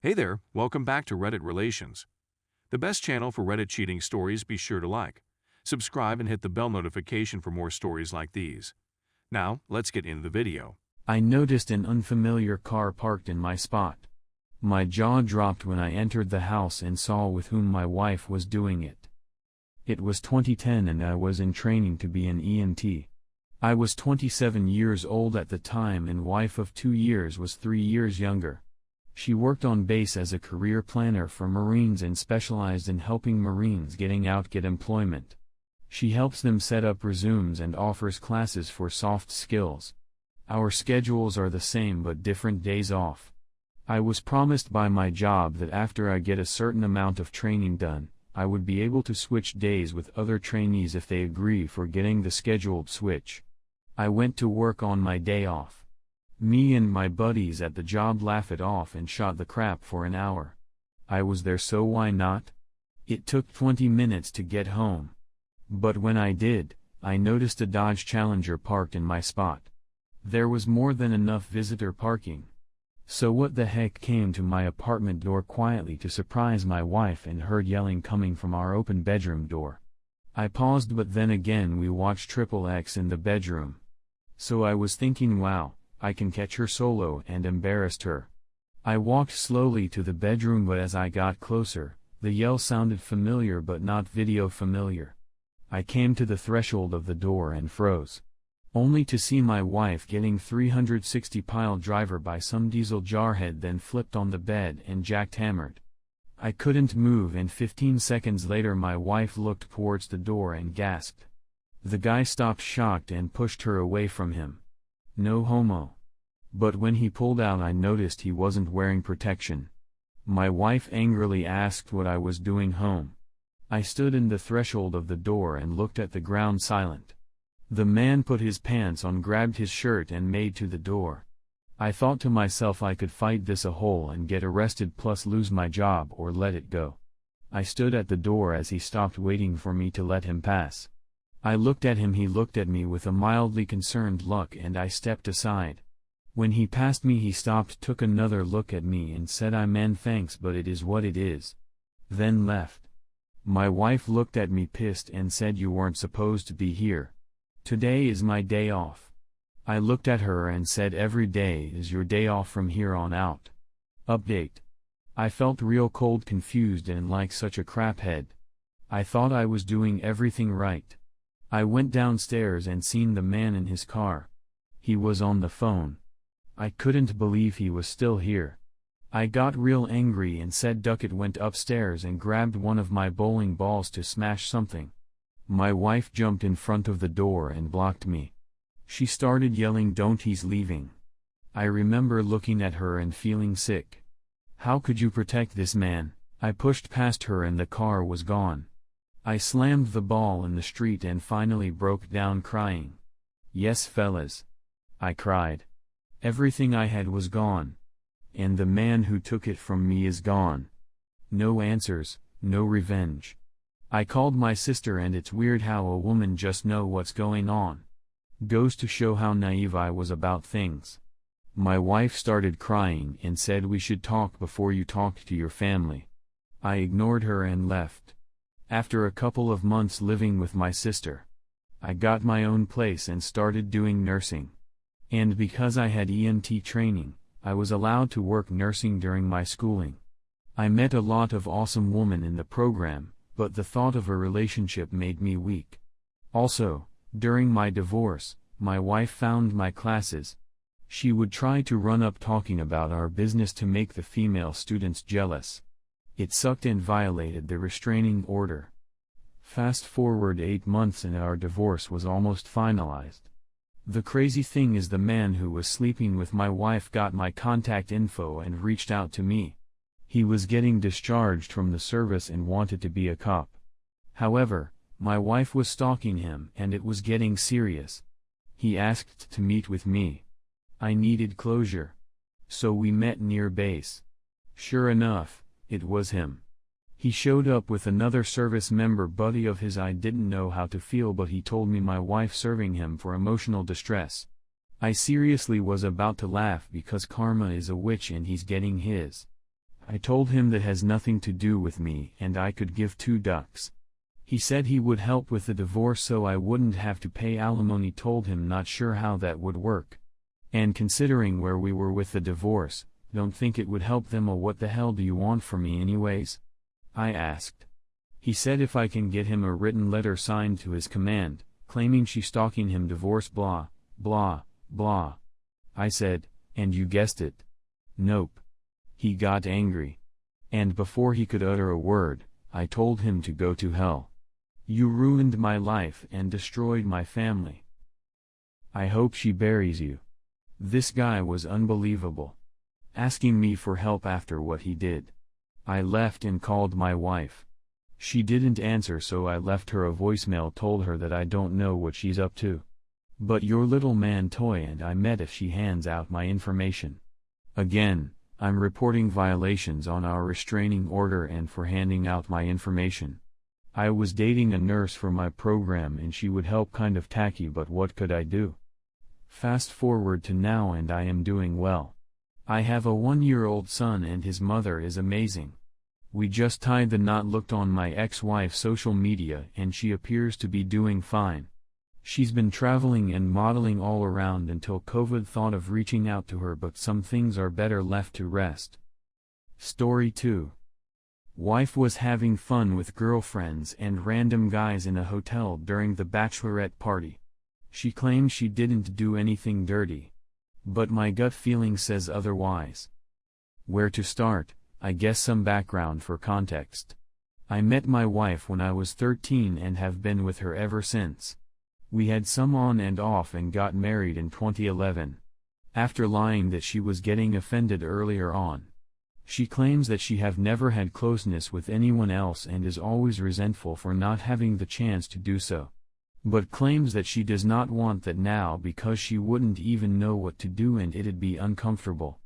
Hey there, welcome back to Reddit Relations, the best channel for Reddit cheating stories. Be sure to like, subscribe, and hit the bell notification for more stories like these. Now, let's get into the video. I noticed an unfamiliar car parked in my spot. My jaw dropped when I entered the house and saw with whom my wife was doing it. It was 2010 and I was in training to be an EMT. I was 27 years old at the time and wife of 2 years was 3 years younger. She worked on base as a career planner for Marines and specialized in helping Marines getting out get employment. She helps them set up resumes and offers classes for soft skills. Our schedules are the same but different days off. I was promised by my job that after I get a certain amount of training done, I would be able to switch days with other trainees if they agree for getting the scheduled switch. I went to work on my day off. Me and my buddies at the job laughed it off and shot the crap for an hour. I was there, so why not? It took 20 minutes to get home. But when I did, I noticed a Dodge Challenger parked in my spot. There was more than enough visitor parking. So what the heck, came to my apartment door quietly to surprise my wife and heard yelling coming from our open bedroom door. I paused, but then again we watched XXX in the bedroom. So I was thinking, wow, I can catch her solo, and embarrassed her. I walked slowly to the bedroom, but as I got closer, the yell sounded familiar but not video familiar. I came to the threshold of the door and froze. Only to see my wife getting 360 pile driver by some diesel jarhead, then flipped on the bed and jackhammered. I couldn't move, and 15 seconds later my wife looked towards the door and gasped. The guy stopped shocked and pushed her away from him. No homo. But when he pulled out, I noticed he wasn't wearing protection. My wife angrily asked what I was doing home. I stood in the threshold of the door and looked at the ground, silent. The man put his pants on, grabbed his shirt and made to the door. I thought to myself, I could fight this a hole and get arrested plus lose my job, or let it go. I stood at the door as he stopped, waiting for me to let him pass. I looked at him, he looked at me with a mildly concerned look, and I stepped aside. When he passed me, he stopped, took another look at me and said, "Man, thanks, but it is what it is." Then left. My wife looked at me pissed and said, "You weren't supposed to be here. Today is my day off." I looked at her and said, "Every day is your day off from here on out." Update. I felt real cold, confused, and like such a craphead. I thought I was doing everything right. I went downstairs and seen the man in his car. He was on the phone. I couldn't believe he was still here. I got real angry and said, "Duck it," went upstairs and grabbed one of my bowling balls to smash something. My wife jumped in front of the door and blocked me. She started yelling, "Don't, he's leaving." I remember looking at her and feeling sick. How could you protect this man? I pushed past her and the car was gone. I slammed the ball in the street and finally broke down crying. "Yes, fellas," I cried. "Everything I had was gone. And the man who took it from me is gone. No answers, no revenge." I called my sister, and it's weird how a woman just know what's going on. Goes to show how naive I was about things. My wife started crying and said, "We should talk before you talk to your family." I ignored her and left. After a couple of months living with my sister, I got my own place and started doing nursing. And because I had EMT training, I was allowed to work nursing during my schooling. I met a lot of awesome women in the program, but the thought of a relationship made me weak. Also, during my divorce, my wife found my classes. She would try to run up talking about our business to make the female students jealous. It sucked and violated the restraining order. Fast forward 8 months and our divorce was almost finalized. The crazy thing is, the man who was sleeping with my wife got my contact info and reached out to me. He was getting discharged from the service and wanted to be a cop. However, my wife was stalking him and it was getting serious. He asked to meet with me. I needed closure. So we met near base. Sure enough, it was him. He showed up with another service member buddy of his. I didn't know how to feel, but he told me my wife serving him for emotional distress. I seriously was about to laugh because karma is a witch and he's getting his. I told him that has nothing to do with me and I could give 2 ducks. He said he would help with the divorce so I wouldn't have to pay alimony. Told him not sure how that would work. And considering where we were with the divorce, don't think it would help them. What the hell do you want from me anyways? I asked. He said if I can get him a written letter signed to his command, claiming she stalking him, divorce blah, blah, blah. I said, and you guessed it. Nope. He got angry. And before he could utter a word, I told him to go to hell. You ruined my life and destroyed my family. I hope she buries you. This guy was unbelievable. Asking me for help after what he did. I left and called my wife. She didn't answer, so I left her a voicemail, told her that I don't know what she's up to. But your little man toy and I met if she hands out my information. Again, I'm reporting violations on our restraining order and for handing out my information. I was dating a nurse for my program and she would help, kind of tacky, but what could I do? Fast forward to now and I am doing well. I have a 1-year-old son and his mother is amazing. We just tied the knot. Looked on my ex-wife's social media and she appears to be doing fine. She's been traveling and modeling all around until COVID. Thought of reaching out to her, but some things are better left to rest. Story 2. Wife was having fun with girlfriends and random guys in a hotel during the bachelorette party. She claims she didn't do anything dirty. But my gut feeling says otherwise. Where to start? I guess some background for context. I met my wife when I was 13 and have been with her ever since. We had some on and off and got married in 2011. After lying that she was getting offended earlier on. She claims that she have never had closeness with anyone else and is always resentful for not having the chance to do so. But claims that she does not want that now because she wouldn't even know what to do and it'd be uncomfortable.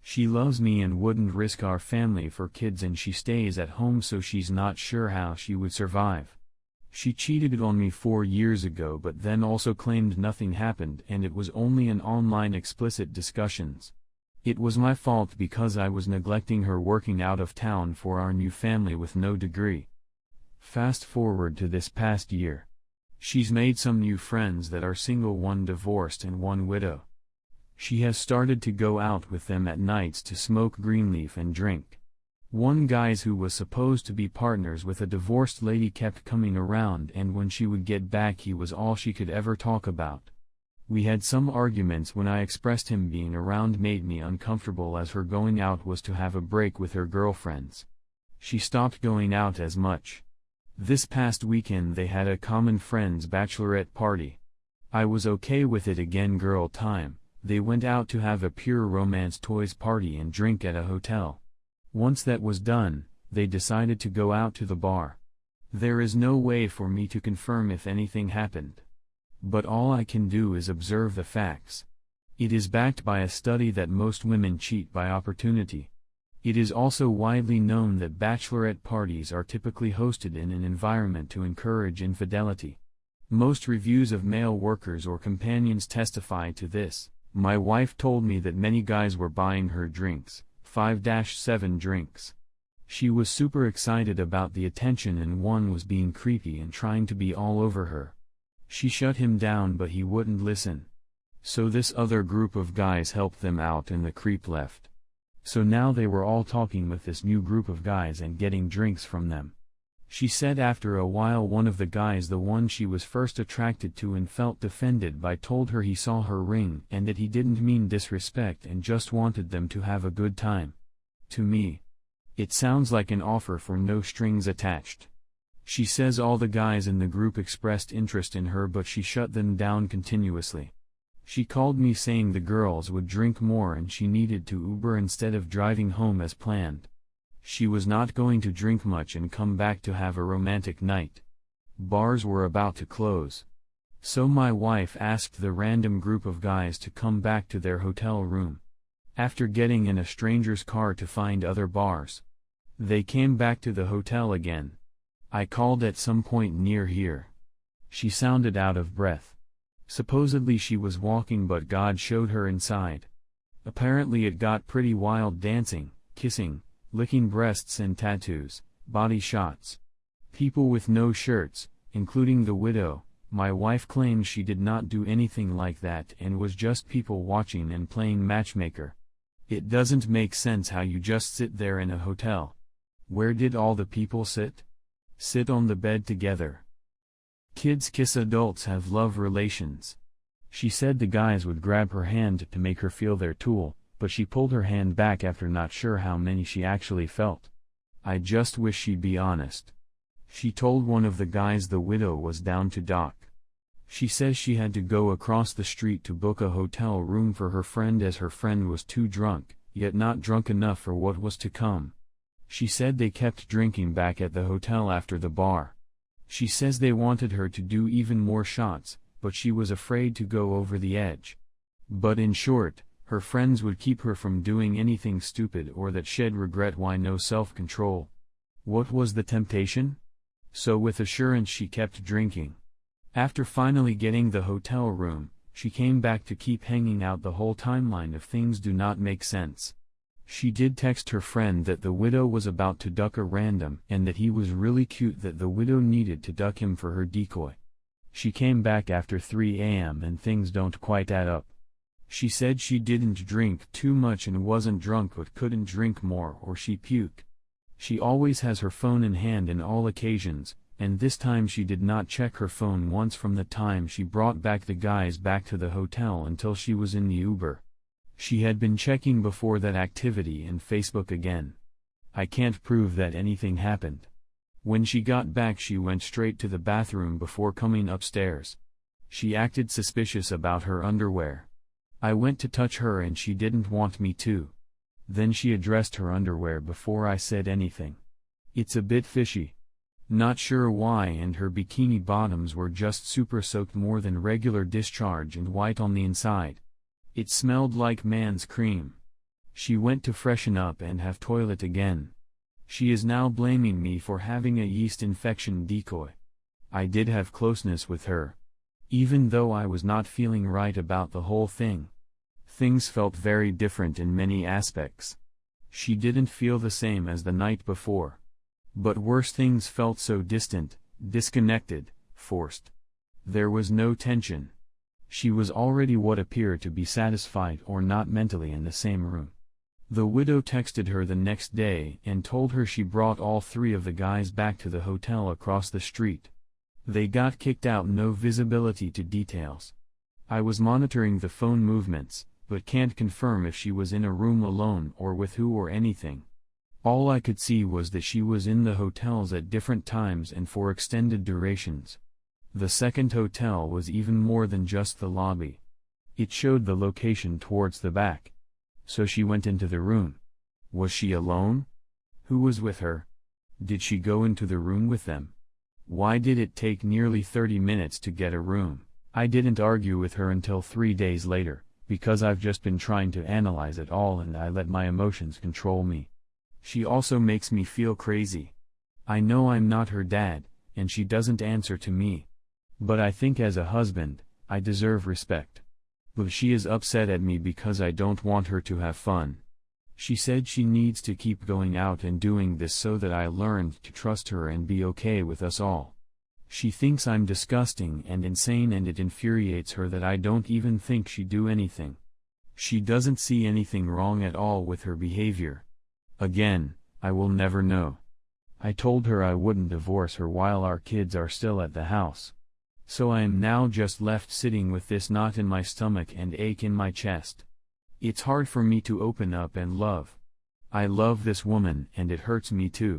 She loves me and wouldn't risk our family for kids, and she stays at home so she's not sure how she would survive. She cheated on me 4 years ago but then also claimed nothing happened and it was only an online explicit discussions. It was my fault because I was neglecting her working out of town for our new family with no degree. Fast forward to this past year. She's made some new friends that are single, one divorced and one widow. She has started to go out with them at nights to smoke greenleaf and drink. One guy who was supposed to be partners with a divorced lady kept coming around, and when she would get back he was all she could ever talk about. We had some arguments when I expressed him being around made me uncomfortable, as her going out was to have a break with her girlfriends. She stopped going out as much. This past weekend they had a common friend's bachelorette party. I was okay with it, again girl time. They went out to have a pure romance toys party and drink at a hotel. Once that was done, they decided to go out to the bar. There is no way for me to confirm if anything happened. But all I can do is observe the facts. It is backed by a study that most women cheat by opportunity. It is also widely known that bachelorette parties are typically hosted in an environment to encourage infidelity. Most reviews of male workers or companions testify to this. My wife told me that many guys were buying her drinks, 5-7 drinks. She was super excited about the attention and one was being creepy and trying to be all over her. She shut him down but he wouldn't listen. So this other group of guys helped them out and the creep left. So now they were all talking with this new group of guys and getting drinks from them. She said after a while one of the guys, the one she was first attracted to and felt defended by, told her he saw her ring and that he didn't mean disrespect and just wanted them to have a good time. To me, it sounds like an offer for no strings attached. She says all the guys in the group expressed interest in her but she shut them down continuously. She called me saying the girls would drink more and she needed to Uber instead of driving home as planned. She was not going to drink much and come back to have a romantic night. Bars were about to close. So my wife asked the random group of guys to come back to their hotel room. After getting in a stranger's car to find other bars, they came back to the hotel again. I called at some point near here. She sounded out of breath. Supposedly she was walking but God showed her inside. Apparently it got pretty wild, dancing, kissing, licking breasts and tattoos, body shots. People with no shirts, including the widow. My wife claims she did not do anything like that and was just people watching and playing matchmaker. It doesn't make sense how you just sit there in a hotel. Where did all the people sit? Sit on the bed together. Kids kiss adults have love relations. She said the guys would grab her hand to make her feel their tool, but she pulled her hand back after not sure how many she actually felt. I just wish she'd be honest. She told one of the guys the widow was down to dock. She says she had to go across the street to book a hotel room for her friend as her friend was too drunk, yet not drunk enough for what was to come. She said they kept drinking back at the hotel after the bar. She says they wanted her to do even more shots, but she was afraid to go over the edge. But in short, her friends would keep her from doing anything stupid or that she'd regret. Why no self-control? What was the temptation? So with assurance she kept drinking. After finally getting the hotel room, she came back to keep hanging out. The whole timeline of things do not make sense. She did text her friend that the widow was about to duck a random and that he was really cute, that the widow needed to duck him for her decoy. She came back after 3 a.m. and things don't quite add up. She said she didn't drink too much and wasn't drunk but couldn't drink more or she puke. She always has her phone in hand in all occasions, and this time she did not check her phone once from the time she brought back the guys back to the hotel until she was in the Uber. She had been checking before that activity and Facebook again. I can't prove that anything happened. When she got back she went straight to the bathroom before coming upstairs. She acted suspicious about her underwear. I went to touch her and she didn't want me to. Then she addressed her underwear before I said anything. It's a bit fishy. Not sure why, and her bikini bottoms were just super soaked, more than regular discharge, and white on the inside. It smelled like man's cream. She went to freshen up and have toilet again. She is now blaming me for having a yeast infection decoy. I did have closeness with her. Even though I was not feeling right about the whole thing. Things felt very different in many aspects. She didn't feel the same as the night before. But worse, things felt so distant, disconnected, forced. There was no tension. She was already what appeared to be satisfied or not mentally in the same room. The widow texted her the next day and told her she brought all 3 of the guys back to the hotel across the street. They got kicked out, no visibility to details. I was monitoring the phone movements, but can't confirm if she was in a room alone or with who or anything. All I could see was that she was in the hotels at different times and for extended durations. The second hotel was even more than just the lobby. It showed the location towards the back. So she went into the room. Was she alone? Who was with her? Did she go into the room with them? Why did it take nearly 30 minutes to get a room? I didn't argue with her until 3 days later, because I've just been trying to analyze it all and I let my emotions control me. She also makes me feel crazy. I know I'm not her dad, and she doesn't answer to me. But I think as a husband, I deserve respect. But she is upset at me because I don't want her to have fun. She said she needs to keep going out and doing this so that I learned to trust her and be okay with us all. She thinks I'm disgusting and insane, and it infuriates her that I don't even think she'd do anything. She doesn't see anything wrong at all with her behavior. Again, I will never know. I told her I wouldn't divorce her while our kids are still at the house. So I am now just left sitting with this knot in my stomach and ache in my chest. It's hard for me to open up and love. I love this woman and it hurts me too.